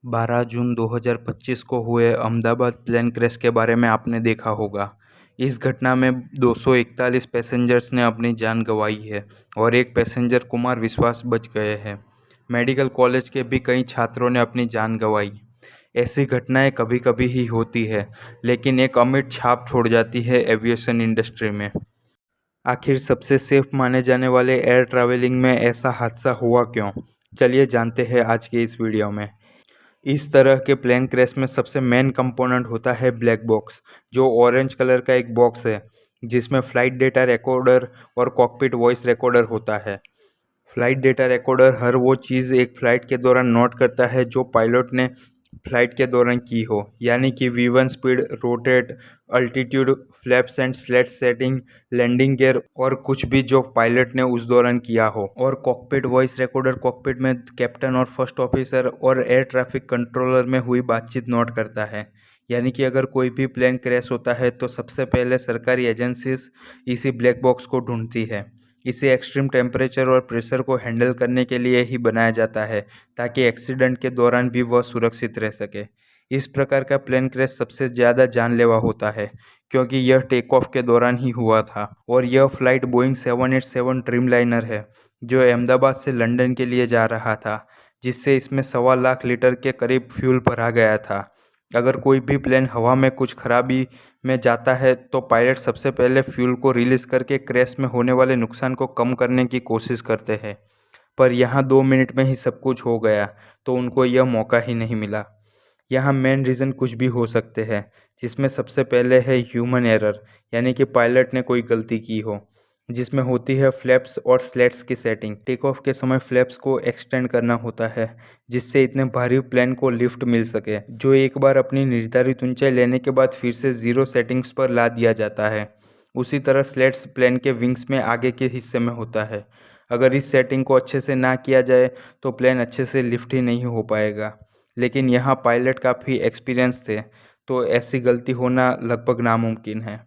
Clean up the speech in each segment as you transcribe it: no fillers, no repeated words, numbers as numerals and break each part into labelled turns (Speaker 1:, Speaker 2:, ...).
Speaker 1: 12 जून 2025 को हुए Ahmedabad plane crash के बारे में आपने देखा होगा। इस घटना में 241 पैसेंजर्स ने अपनी जान गंवाई है और एक पैसेंजर कुमार विश्वास बच गए हैं। मेडिकल कॉलेज के भी कई छात्रों ने अपनी जान गंवाई। ऐसी घटनाएं कभी कभी ही होती है, लेकिन एक अमिट छाप छोड़ जाती है एविएशन इंडस्ट्री में। आखिर सबसे सेफ माने जाने वाले एयर ट्रैवलिंग में ऐसा हादसा हुआ क्यों? चलिए जानते हैं आज के इस वीडियो में। इस तरह के प्लेन क्रैश में सबसे मेन कंपोनेंट होता है ब्लैक बॉक्स, जो ऑरेंज कलर का एक बॉक्स है जिसमें फ्लाइट डेटा रिकॉर्डर और कॉकपिट वॉइस रिकॉर्डर होता है। फ्लाइट डेटा रिकॉर्डर हर वो चीज़ एक फ़्लाइट के दौरान नोट करता है जो पायलट ने फ्लाइट के दौरान की हो, यानी कि V1 speed, rotate, altitude, flaps and slat setting, landing gear और कुछ भी जो पायलट ने उस दौरान किया हो। और कॉकपिट वॉइस रिकॉर्डर कॉकपिट में कैप्टन और फर्स्ट ऑफिसर और एयर ट्रैफिक कंट्रोलर में हुई बातचीत नोट करता है। यानी कि अगर कोई भी प्लेन क्रैश होता है तो सबसे पहले सरकारी एजेंसीज इसी ब्लैक बॉक्स को ढूंढती है। इसे एक्सट्रीम टेम्परेचर और प्रेशर को हैंडल करने के लिए ही बनाया जाता है, ताकि एक्सीडेंट के दौरान भी वह सुरक्षित रह सके। इस प्रकार का प्लेन क्रैश सबसे ज़्यादा जानलेवा होता है, क्योंकि यह टेक ऑफ के दौरान ही हुआ था और यह फ्लाइट बोइंग 787 ड्रीमलाइनर है, जो अहमदाबाद से लंदन के लिए जा रहा था, जिससे इसमें 1.25 लीटर के करीब फ्यूल भरा गया था। अगर कोई भी प्लेन हवा में कुछ खराबी में जाता है तो पायलट सबसे पहले फ्यूल को रिलीज़ करके क्रैश में होने वाले नुकसान को कम करने की कोशिश करते हैं, पर यहाँ 2 मिनट में ही सब कुछ हो गया तो उनको यह मौका ही नहीं मिला। यहाँ मेन रीज़न कुछ भी हो सकते हैं, जिसमें सबसे पहले है ह्यूमन एरर, यानी कि पायलट ने कोई गलती की हो, जिसमें होती है फ्लैप्स और स्लेट्स की सेटिंग। टेक ऑफ के समय फ्लैप्स को एक्सटेंड करना होता है, जिससे इतने भारी प्लेन को लिफ्ट मिल सके, जो एक बार अपनी निर्धारित ऊंचाई लेने के बाद फिर से 0 सेटिंग्स पर ला दिया जाता है। उसी तरह स्लेट्स प्लेन के विंग्स में आगे के हिस्से में होता है। अगर इस सेटिंग को अच्छे से ना किया जाए तो प्लेन अच्छे से लिफ्ट ही नहीं हो पाएगा। लेकिन यहाँ पायलट काफ़ी एक्सपीरियंस थे, तो ऐसी गलती होना लगभग नामुमकिन है।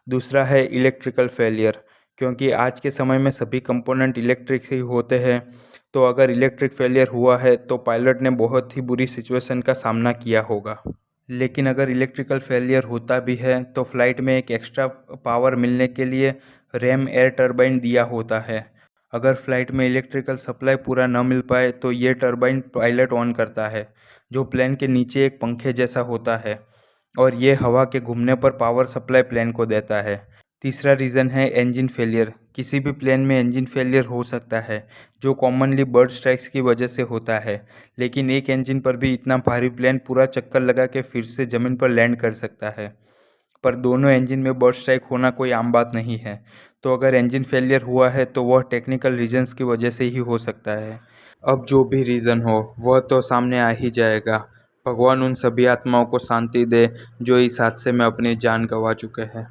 Speaker 1: दूसरा है इलेक्ट्रिकल फेलियर, क्योंकि आज के समय में सभी कंपोनेंट इलेक्ट्रिक ही होते हैं, तो अगर इलेक्ट्रिक फेलियर हुआ है तो पायलट ने बहुत ही बुरी सिचुएशन का सामना किया होगा। लेकिन अगर इलेक्ट्रिकल फेलियर होता भी है तो फ्लाइट में एक एक्स्ट्रा पावर मिलने के लिए रैम एयर टरबाइन दिया होता है। अगर फ्लाइट में इलेक्ट्रिकल सप्लाई पूरा न मिल पाए तो ये टरबाइन पायलट ऑन करता है, जो प्लेन के नीचे एक पंखे जैसा होता है, और ये हवा के घूमने पर पावर सप्लाई प्लेन को देता है। तीसरा रीज़न है इंजन फेलियर। किसी भी प्लेन में इंजन फेलियर हो सकता है, जो कॉमनली बर्ड स्ट्राइक्स की वजह से होता है, लेकिन एक इंजन पर भी इतना भारी प्लेन पूरा चक्कर लगा के फिर से ज़मीन पर लैंड कर सकता है, पर दोनों इंजन में बर्ड स्ट्राइक होना कोई आम बात नहीं है। तो अगर इंजन फेलियर हुआ है तो वह टेक्निकल रीजंस की वजह से ही हो सकता है। अब जो भी रीज़न हो वह तो सामने आ ही जाएगा। भगवान उन सभी आत्माओं को शांति दे जो इस हादसे में अपनी जान गंवा चुके हैं।